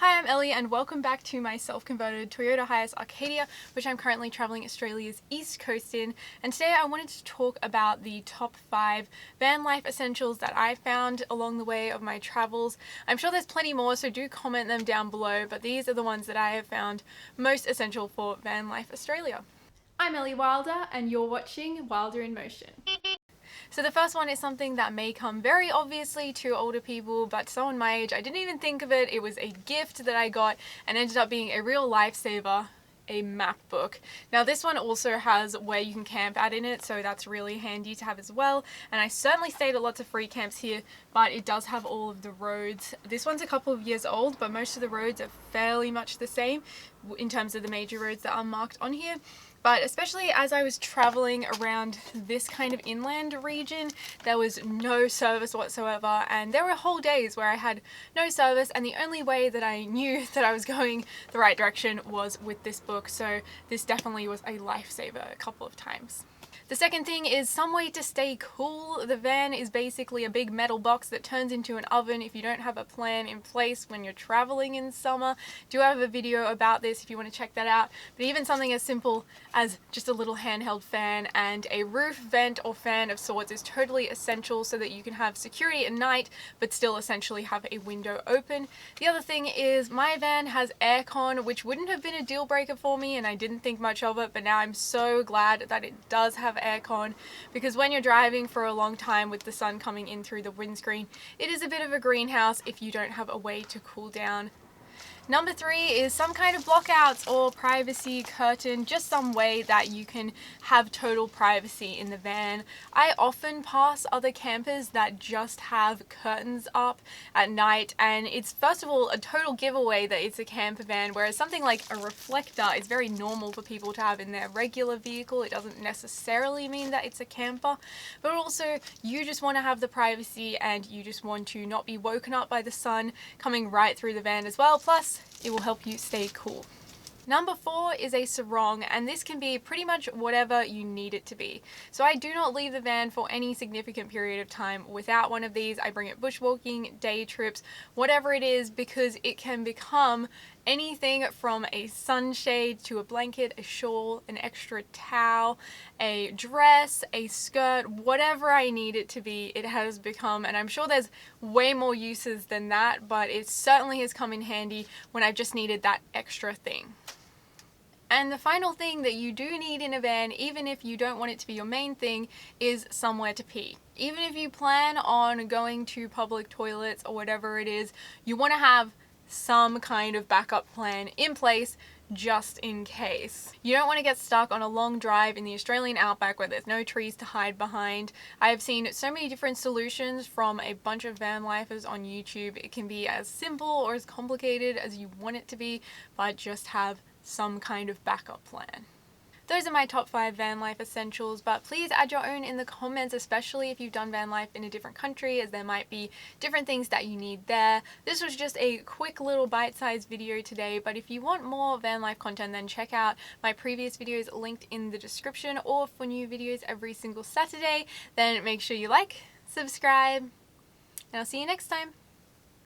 Hi, I'm Ellie and welcome back to my self-converted Toyota Hiace Arcadia, which I'm currently traveling Australia's east coast in. And today I wanted to talk about the top 5 van life essentials that I found along the way of my travels. I'm sure there's plenty more, so do comment them down below, but these are the ones that I have found most essential for van life Australia. I'm Ellie Wilder and you're watching Wilder in Motion. So the first one is something that may come very obviously to older people, but to someone my age, I didn't even think of it. It was a gift that I got and ended up being a real lifesaver. A map book. Now this one also has where you can camp at in it, so that's really handy to have as well, and I certainly stayed at lots of free camps here, but it does have all of the roads. This one's a couple of years old, but most of the roads are fairly much the same in terms of the major roads that are marked on here. But especially as I was traveling around this kind of inland region, there was no service whatsoever, and there were whole days where I had no service, and the only way that I knew that I was going the right direction was with this book, so this definitely was a lifesaver a couple of times. The second thing is some way to stay cool. The van is basically a big metal box that turns into an oven if you don't have a plan in place when you're traveling in summer. Do have a video about this if you want to check that out. But even something as simple as just a little handheld fan and a roof vent or fan of sorts is totally essential so that you can have security at night but still essentially have a window open. The other thing is my van has aircon, which wouldn't have been a deal breaker for me and I didn't think much of it, but now I'm so glad that it does have aircon, because when you're driving for a long time with the sun coming in through the windscreen, it is a bit of a greenhouse if you don't have a way to cool down. Number 3 is some kind of blockouts or privacy curtain, just some way that you can have total privacy in the van. I often pass other campers that just have curtains up at night, and it's first of all a total giveaway that it's a camper van, whereas something like a reflector is very normal for people to have in their regular vehicle. It doesn't necessarily mean that it's a camper, but also you just want to have the privacy and you just want to not be woken up by the sun coming right through the van as well. Plus, it will help you stay cool. Number 4 is a sarong, and this can be pretty much whatever you need it to be. So I do not leave the van for any significant period of time without one of these. I bring it bushwalking, day trips, whatever it is, because it can become anything from a sunshade to a blanket, a shawl, an extra towel, a dress, a skirt, whatever I need it to be, it has become, and I'm sure there's way more uses than that, but it certainly has come in handy when I've just needed that extra thing. And the final thing that you do need in a van, even if you don't want it to be your main thing, is somewhere to pee. Even if you plan on going to public toilets or whatever it is, you want to have some kind of backup plan in place just in case. You don't want to get stuck on a long drive in the Australian outback where there's no trees to hide behind. I have seen so many different solutions from a bunch of van lifers on YouTube. It can be as simple or as complicated as you want it to be, but just have some kind of backup plan. Those are my top 5 van life essentials, but please add your own in the comments, especially if you've done van life in a different country, as there might be different things that you need there. This was just a quick little bite-sized video today, but if you want more van life content, then check out my previous videos linked in the description, or for new videos every single Saturday, then make sure you like, subscribe, and I'll see you next time.